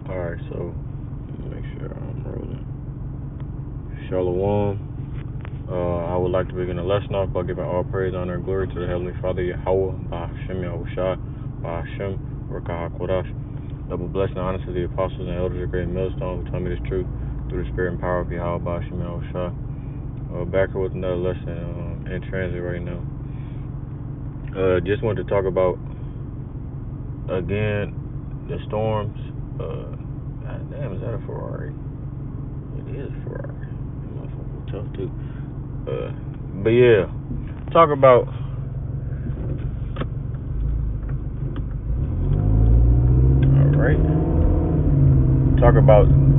Alright, so make sure I'm rolling. Shalom. I would like to begin the lesson off by giving all praise, honor, and glory to the Heavenly Father, Yahweh, Bahashem Yahushua, Bahashem Rakah HaKodash. Double blessing and honor to the apostles and elders of Great Millstone who taught me this truth through the spirit and power of Yahweh, Bahashem Yahushua. Back here with another lesson in transit right now. Just wanted to talk about, again, the storms. God damn, is that a Ferrari? It is a Ferrari. That motherfucker tough too. But yeah, talk about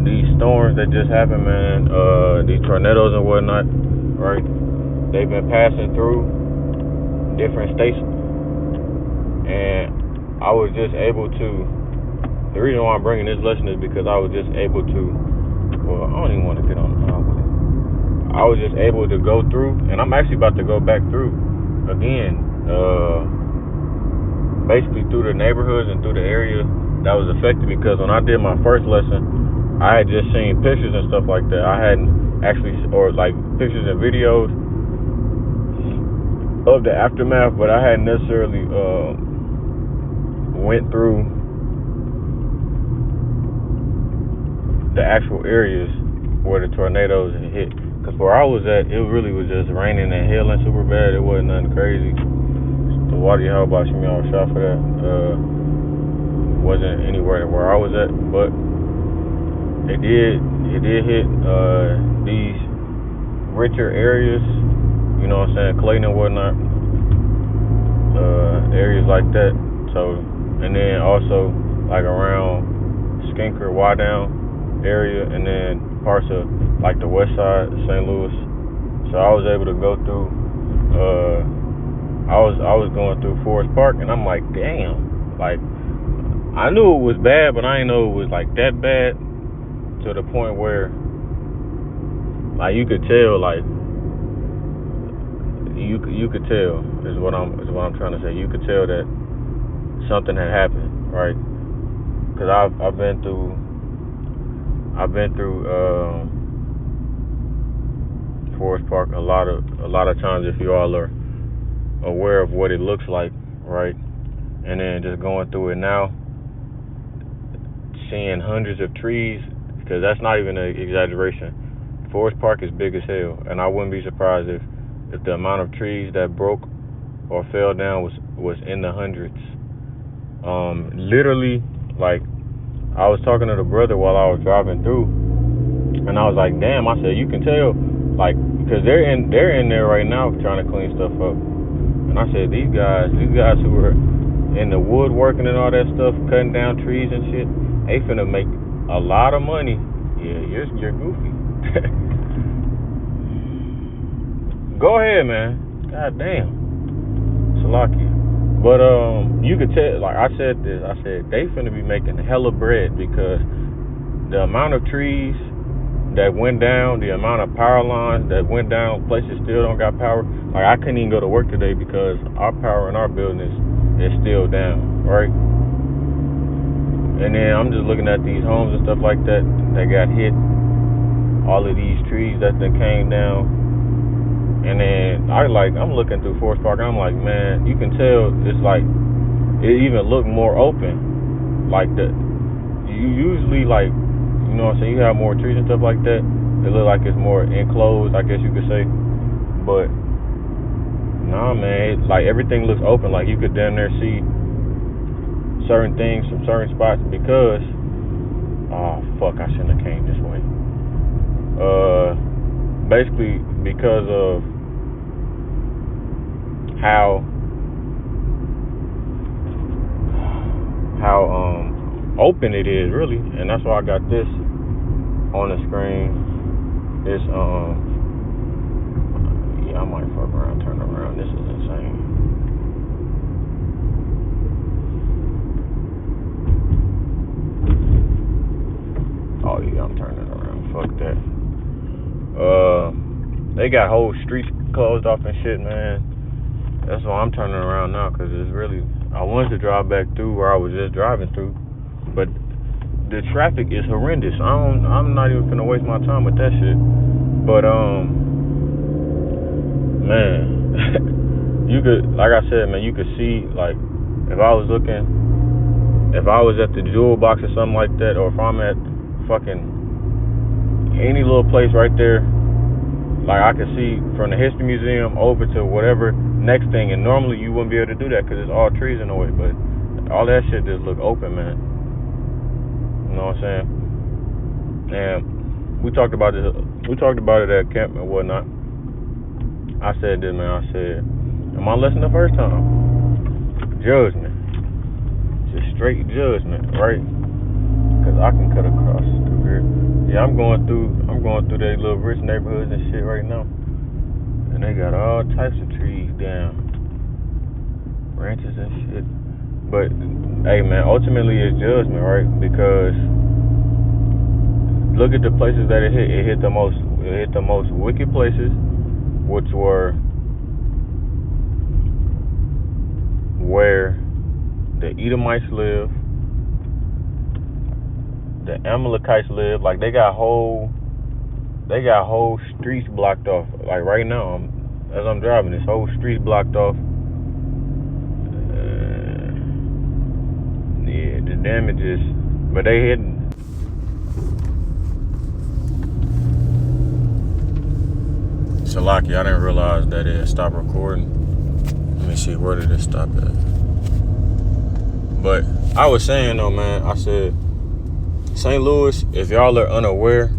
these storms that just happened, man. These tornadoes and whatnot, right? They've been passing through different states, and I was just able to. The reason why I'm bringing this lesson is because I was just able to. Well, I don't even want to get on the highway. I was just able to go through, and I'm actually about to go back through again, basically through the neighborhoods and through the area that was affected, because when I did my first lesson, I had just seen pictures and stuff like that. I hadn't actually, or like pictures and videos of the aftermath, but I hadn't necessarily went through the actual areas where the tornadoes had hit. Because where I was at, it really was just raining and hailing super bad. It wasn't nothing crazy. The water you about me on shot for that wasn't anywhere where I was at, but it did hit these richer areas, you know what I'm saying, Clayton and whatnot, areas like that. So, and then also like around Skinker, Wydown area, and then parts of like the west side of St. Louis. So I was able to go through I was going through Forest Park, and I'm like, damn, like I knew it was bad, but I didn't know it was like that bad, to the point where like you could tell, like you could tell is what I'm trying to say. You could tell that something had happened, right? Because I've been through Forest Park a lot of times, if you all are aware of what it looks like, right? And then just going through it now, seeing hundreds of trees, because that's not even an exaggeration. Forest Park is big as hell, and I wouldn't be surprised if the amount of trees that broke or fell down was in the hundreds. Literally, like, I was talking to the brother while I was driving through, and I was like, damn, I said, you can tell, like, because they're in there right now trying to clean stuff up. And I said, these guys who are in the woodworking and all that stuff, cutting down trees and shit, they finna make a lot of money. Yeah, you're goofy. Go ahead, man. God damn. Salakia. But you could tell, like I said they finna be making hella bread, because the amount of trees that went down, the amount of power lines that went down, places still don't got power. Like, I couldn't even go to work today because our power in our building is still down, right? And then I'm just looking at these homes and stuff like that got hit. All of these trees that then came down. And then I'm looking through Forest Park, and I'm like, man, you can tell it's like it even looked more open. Like you usually, like, you know what I'm saying, you have more trees and stuff like that, it look like it's more enclosed, I guess you could say. But nah, man, like everything looks open. Like you could down there see certain things from certain spots, because oh fuck, I shouldn't have came this way. Basically because of how open it is, really. And that's why I got this on the screen. This I might fuck around, turn around. This is insane. Oh yeah, I'm turning around. Fuck that. They got whole streets closed off and shit, man. That's why I'm turning around now, because it's really, I wanted to drive back through where I was just driving through, but the traffic is horrendous. I'm not even gonna waste my time with that shit. But man, you could, like I said, man, you could see, like, if I was at the Jewel Box or something like that, or if I'm at fucking any little place right there, like I could see from the History Museum over to whatever next thing, and normally you wouldn't be able to do that because it's all trees in the way, but all that shit just look open, man. You know what I'm saying? And we talked about it at camp and whatnot. I said this, man. I said, in my lesson the first time, judgment, just straight judgment, right? Because I can cut across through here. Yeah, I'm going through their little rich neighborhoods and shit right now, and they got all types of trees down, branches and shit. But hey, man, ultimately it's judgment, right? Because look at the places that it hit. It hit the most wicked places, which were where the Edomites live, the Amalekites live. Like they got whole streets blocked off. Like right now, as I'm driving, this whole street blocked off. Yeah, the damages, but they hidden. Salaki, I didn't realize that it had stopped recording. Let me see, where did it stop at? But I was saying though, man, I said, St. Louis, if y'all are unaware,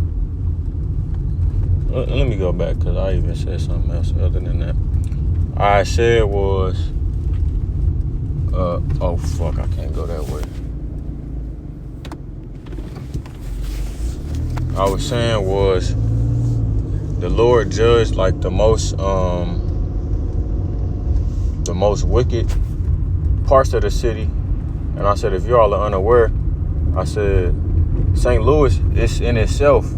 let me go back, because I even said something else other than that. I said was, oh fuck, I can't go that way. I was saying was, the Lord judged like the most wicked parts of the city. And I said, if y'all are unaware, I said, St. Louis is in itself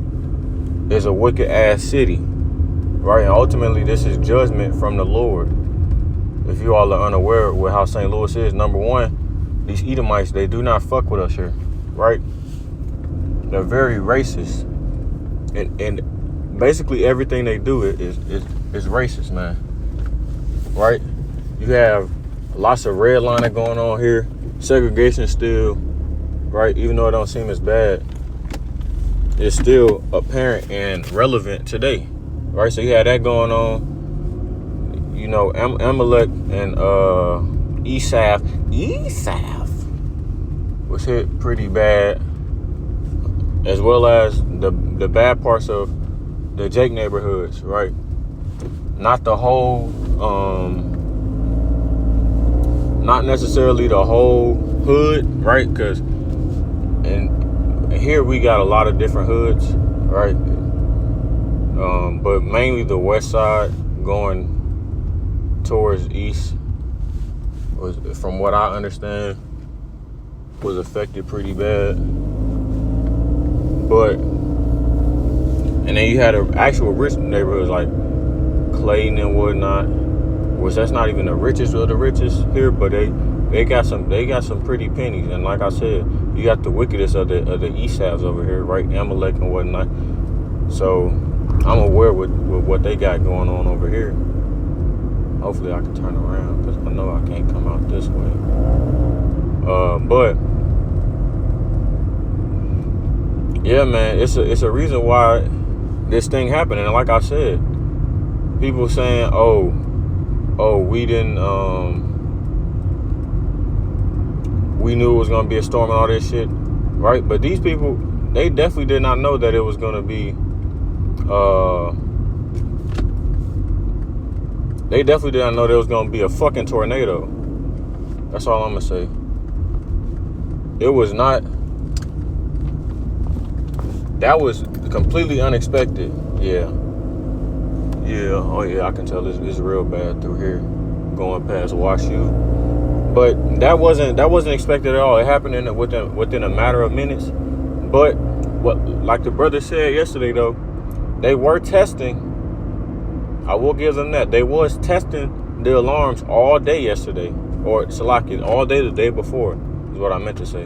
is a wicked ass city, right? And ultimately this is judgment from the Lord. If you all are unaware with how St. Louis is, number one, these Edomites, they do not fuck with us here, right? They're very racist, and basically everything they do is racist, man, right? You have lots of redlining going on here, segregation still, right? Even though it don't seem as bad, it's still apparent and relevant today, right? So you had that going on. You know, Amalek and Esau was hit pretty bad, as well as the bad parts of the Jake neighborhoods, right? Not the whole, not necessarily the whole hood, right? Because and here we got a lot of different hoods, right? But mainly the west side going towards east was, from what I understand, was affected pretty bad. But and then you had actual rich neighborhoods like Clayton and whatnot, which that's not even the richest of the richest here, but they got some pretty pennies. And like I said, you got the wickedest of the Esau's over here, right? Amalek and whatnot. So I'm aware with what they got going on over here. Hopefully I can turn around, because I know I can't come out this way. But yeah, man, it's a reason why this thing happened. And like I said, people saying, oh, we didn't, we knew it was gonna be a storm and all this shit, right? But these people, they definitely did not know that it was gonna be, they definitely did not know there was gonna be a fucking tornado. That's all I'm gonna say. It was not. That was completely unexpected. Yeah. Oh yeah, I can tell it's real bad through here, going past WashU. But that wasn't expected at all. It happened within a matter of minutes. But what, like the brother said yesterday though, they were testing. I will give them that. They was testing the alarms all day yesterday, or Salaki, all day the day before, is what I meant to say.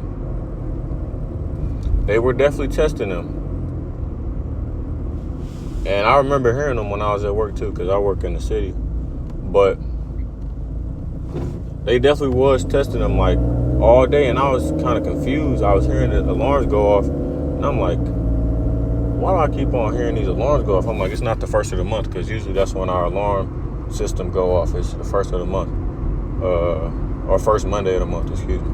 They were definitely testing them. And I remember hearing them when I was at work too, because I work in the city. But they definitely was testing them like all day, and I was kind of confused. I was hearing the alarms go off, and I'm like, why do I keep on hearing these alarms go off? I'm like, it's not the first of the month, because usually that's when our alarm system go off. It's the first of the month, or first Monday of the month, excuse me.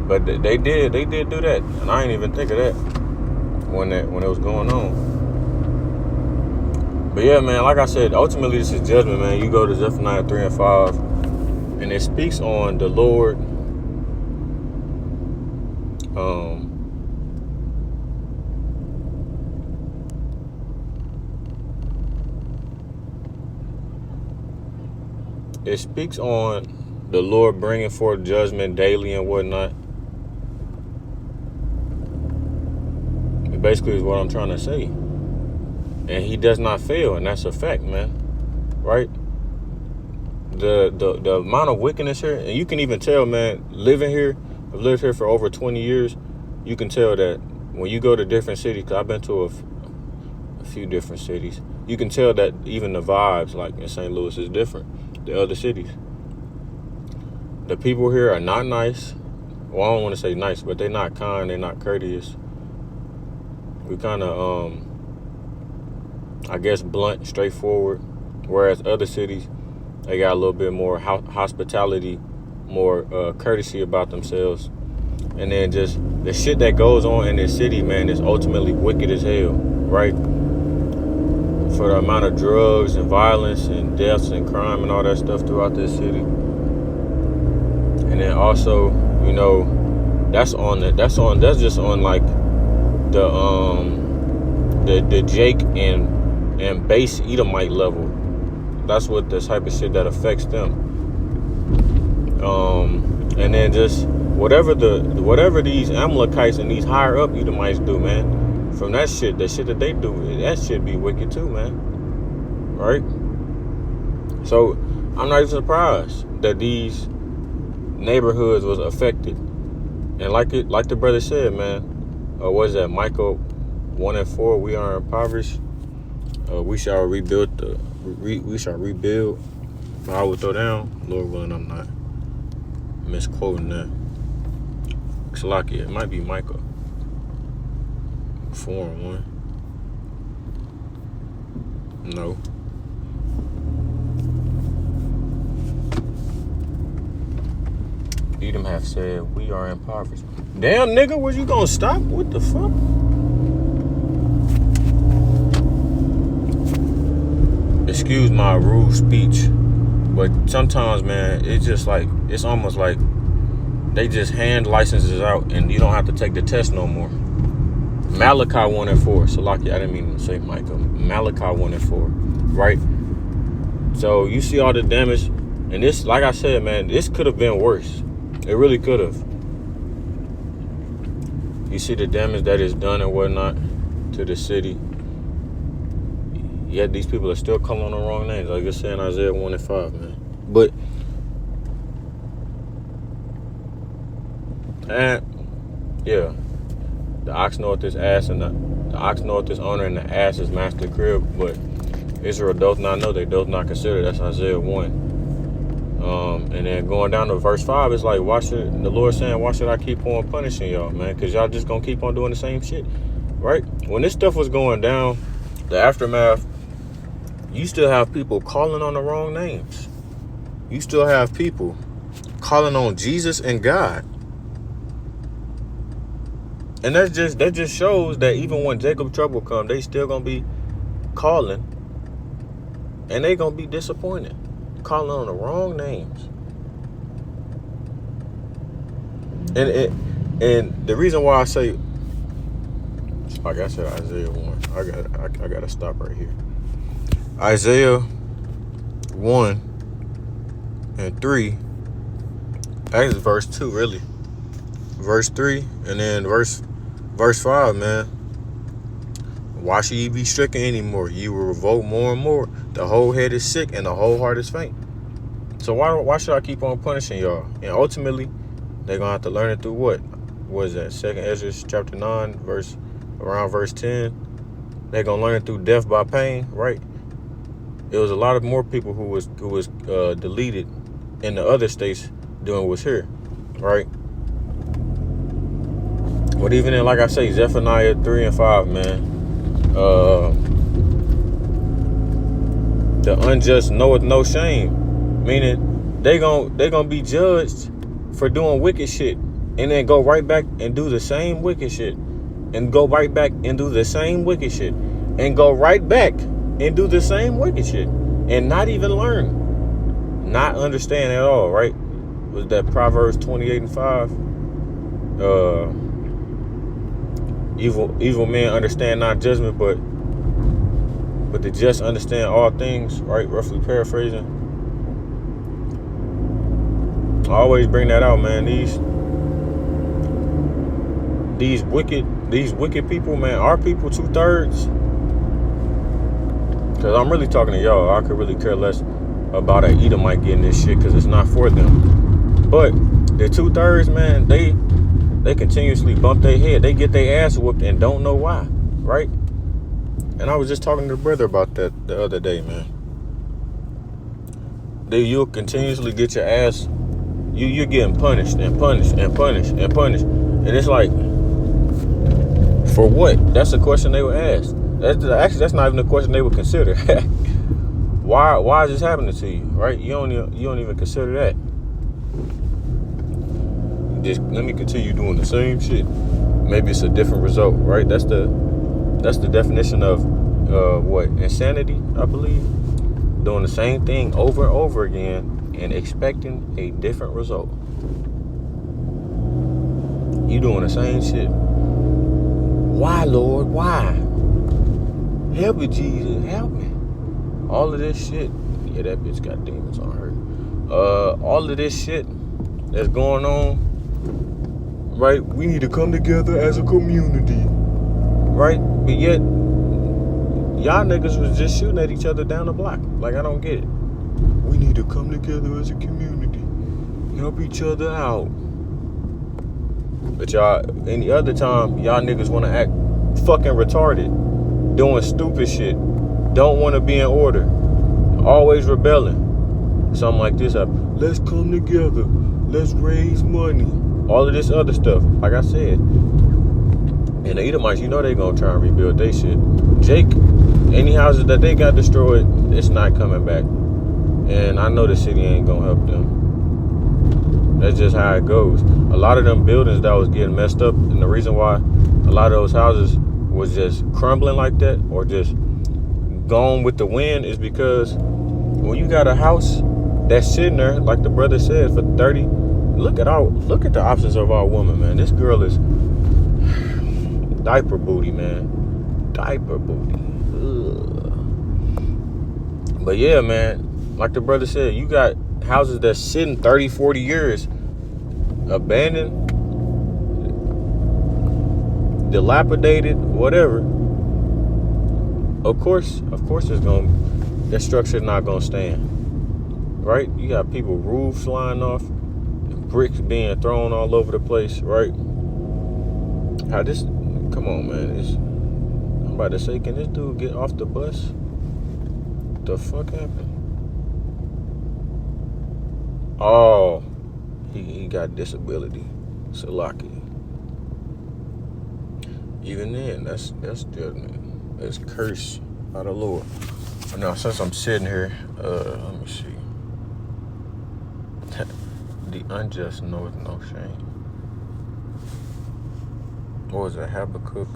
But they did do that, and I didn't even think of that when it was going on. But yeah, man, like I said, ultimately this is judgment, man. You go to Zephaniah 3 and 5, and it speaks on the Lord it speaks on the Lord bringing forth judgment daily and whatnot. It basically is what I'm trying to say. And he does not fail, and that's a fact, man. Right? The amount of wickedness here, and you can even tell, man, living here, I've lived here for over 20 years, you can tell that when you go to different cities, because I've been to a few different cities, you can tell that even the vibes, like in St. Louis, is different than other cities. The people here are not nice. Well, I don't want to say nice, but they're not kind, they're not courteous. We kind of, I guess, blunt, straightforward. Whereas other cities, they got a little bit more hospitality, more courtesy about themselves. And then just the shit that goes on in this city, man, is ultimately wicked as hell, right? For the amount of drugs and violence and deaths and crime and all that stuff throughout this city. And then also, you know, that's just on like the Jake and base Edomite level. That's what the type of shit that affects them. And then just whatever these Amalekites and these higher up Edomites do, man, from that shit, the shit that they do, that shit be wicked too, man. Right? So I'm not even surprised that these neighborhoods was affected. And like the brother said, man, what is that? Micah 1:4, we are impoverished. We shall rebuild. We shall rebuild. I will throw down. Lord willing, I'm not misquoting that. Salakia, it might be Micah 4:1. No. Edom have said, we are impoverished. Damn, nigga, was you gonna stop? What the fuck? Excuse my rude speech, but sometimes, man, it's just like, it's almost like they just hand licenses out and you don't have to take the test no more. Malachi 1:4. Salakia, I didn't mean to say Micah. Malachi 1:4, right? So you see all the damage, and this, like I said, man, this could have been worse. It really could have. You see the damage that is done and whatnot to the city. Yet these people are still calling on the wrong names. Like I said in Isaiah 1:5, man. But, and yeah, the ox knoweth his ass, and the ox knoweth his owner, and the ass is master crib. But Israel doth not know, they doth not consider. That's Isaiah 1. And then going down to verse 5, it's like, the Lord saying, why should I keep on punishing y'all, man? Because y'all just gonna keep on doing the same shit, right? When this stuff was going down, the aftermath, you still have people calling on the wrong names. You still have people calling on Jesus and God. And that just shows that even when Jacob trouble come, they still gonna be calling, and they gonna be disappointed, calling on the wrong names. And the reason why I say, like I said, Isaiah 1, I gotta stop right here. Isaiah 1:3, actually verse 2, really. Verse 3, and then verse 5, man. Why should ye be stricken anymore? You will revolt more and more. The whole head is sick and the whole heart is faint. So why should I keep on punishing y'all? And ultimately, they're gonna have to learn it through what? what is that? 2nd Ezra chapter 9, around verse 10. They're gonna learn through death by pain, right? It was a lot of more people who was deleted in the other states than was here, right? But even in, like I say, Zephaniah 3 and 5, man, the unjust knoweth no shame, meaning they gonna be judged for doing wicked shit, and then go right back and do the same wicked shit, and go right back and do the same wicked shit, and go right back and do the same wicked shit, and not even learn, not understand at all, right? Was that Proverbs 28 and 5? Evil men understand not judgment, but the just understand all things, right? Roughly paraphrasing. I always bring that out, man. These wicked people, man, our people 2/3. Because I'm really talking to y'all. I could really care less about an Edomite getting this shit, because it's not for them. But the 2/3, man, they continuously bump their head. They get their ass whooped and don't know why, right? And I was just talking to the brother about that the other day, man. You'll continuously get your ass. You're getting punished and punished and punished and punished, and it's like, for what? That's a question they would ask. That's not even a question they would consider. Why is this happening to you, right? You don't even consider that. Just let me continue doing the same shit. Maybe it's a different result, right? That's the definition of what? Insanity, I believe. Doing the same thing over and over again and expecting a different result. You doing the same shit. Why, Lord? Why? Help me, Jesus. Help me. All of this shit. Yeah, that bitch got demons on her. All of this shit that's going on, right? We need to come together as a community, right? But yet, y'all niggas was just shooting at each other down the block. Like, I don't get it. We need to come together as a community, help each other out. But y'all, any other time, y'all niggas want to act fucking retarded, doing stupid shit, don't want to be in order, always rebelling. Something like this happen. Let's come together. Let's raise money. All of this other stuff. Like I said. And the Edomites, you know they gonna try and rebuild their shit. Jake, any houses that they got destroyed, it's not coming back. And I know the city ain't gonna help them. That's just how it goes. A lot of them buildings that was getting messed up, and the reason why a lot of those houses was just crumbling like that, or just gone with the wind, is because when you got a house that's sitting there, like the brother said, for 30, look at the options of our woman, man. This girl is diaper booty, man. Diaper booty. Ugh. But yeah, man, like the brother said, you got houses that's sitting 30, 40 years, abandoned, dilapidated, whatever. Of course that structure not gonna stand, right? You got people, roofs flying off, bricks being thrown all over the place, right? Come on, man. I'm about to say, can this dude get off the bus? What the fuck happened? Oh, he got disability. Salaki. Even then, that's judgment. That's curse by the Lord. Now, since I'm sitting here, let me see. The unjust knoweth no shame. What was that, Habakkuk?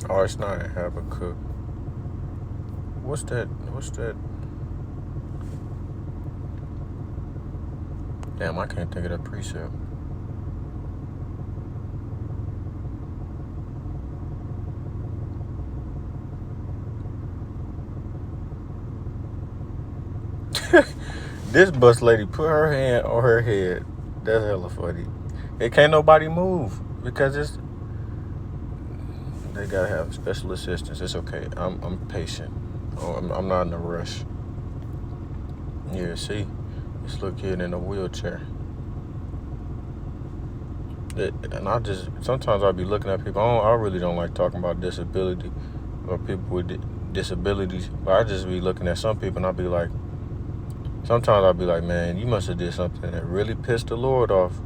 Oh, it's not in Habakkuk. What's that? Damn, I can't think of that precept. This bus lady put her hand on her head. That's hella funny. It can't nobody move because they gotta have special assistance. It's okay. I'm patient. I'm not in a rush. Yeah, see, this little kid in a wheelchair. And sometimes I'll be looking at people. I really don't like talking about disability or people with disabilities, but I just be looking at some people and I'll be like, sometimes I'll be like, man, you must have did something that really pissed the Lord off.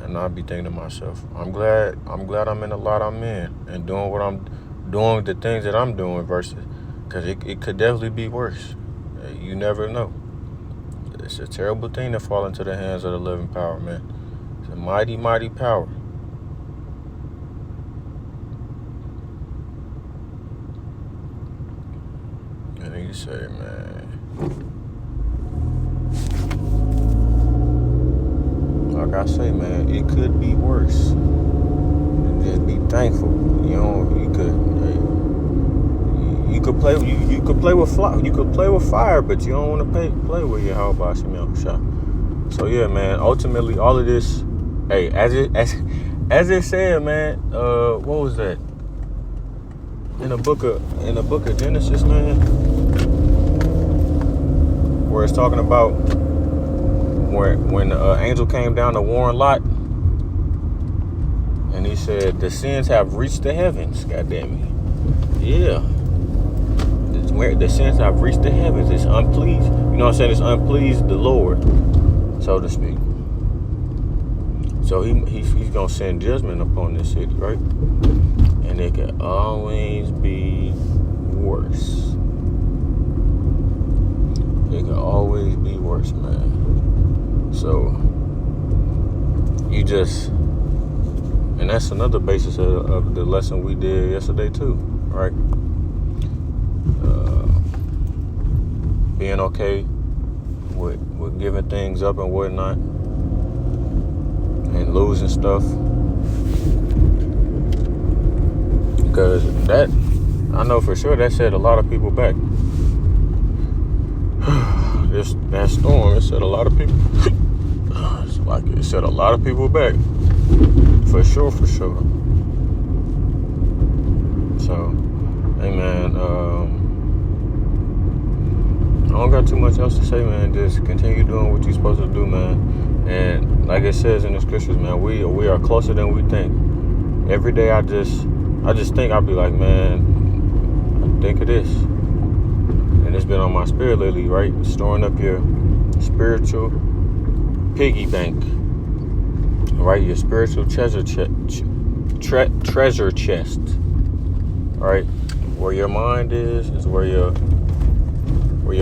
And I'll be thinking to myself, I'm glad I'm in the lot I'm in and doing the things that I'm doing versus, because it could definitely be worse. You never know. It's a terrible thing to fall into the hands of the living power, man. It's a mighty, mighty power. And you say, man, like I say, man, it could be worse. And just be thankful. You could play with fire, but you don't want to play with your Yahweh Shem Shah. So yeah, man. Ultimately, all of this, hey, as it said, man. What was that? In the book of Genesis, man, where it's talking about when the angel came down to warn Lot, and he said the sins have reached the heavens. God damn it, yeah. Where the sins have reached the heavens, it's unpleased. You know what I'm saying? It's unpleased the Lord, so to speak. So he's gonna send judgment upon this city, right? And it can always be worse. It can always be worse, man. So and that's another basis of the lesson we did yesterday too, right? Being okay with giving things up and whatnot, and losing stuff, because that, I know for sure that set a lot of people back. That storm, it set a lot of people. It's like it set a lot of people back, for sure. So, hey man, I don't got too much else to say, man. Just continue doing what you're supposed to do, man. And like it says in the scriptures, man, we are closer than we think. Every day I just think, I'll be like, man, I think of this. And it's been on my spirit lately, right? Storing up your spiritual piggy bank, right? Your spiritual treasure chest, right? Where your mind is where your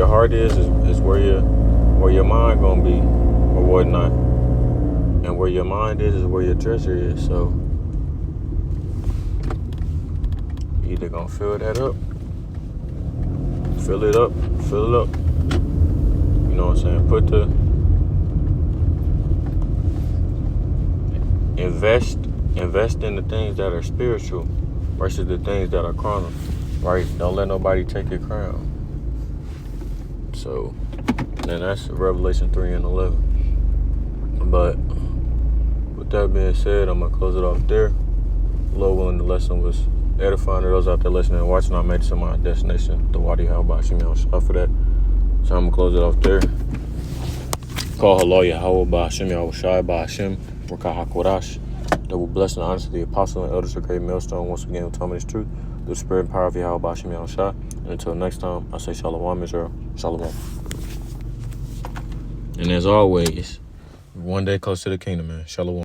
heart is where your mind gonna be, or whatnot. And where your mind is where your treasure is. So you either gonna fill that up, fill it up. You know what I'm saying? Invest in the things that are spiritual versus the things that are carnal, right? Don't let nobody take your crown. So, and that's Revelation 3:11. But with that being said, I'm gonna close it off there. Lord willing, the lesson was edifying to those out there listening and watching. I made it to my destination, the Wadi Yahweh Shem Shah, for that. So I'm gonna close it off there. Call Halal Yahweh Ba'Hashem Yahushai Ba'Hashem Rakah HaKodash. Double blessing and honor to the apostle and elders of Great Millstone once again who told me this truth through the spirit and power of Yahweh Ba'Hashem Yahushai. And until next time, I say Shalom Israel. Shalom. And as always, one day close to the kingdom, man. Shalom.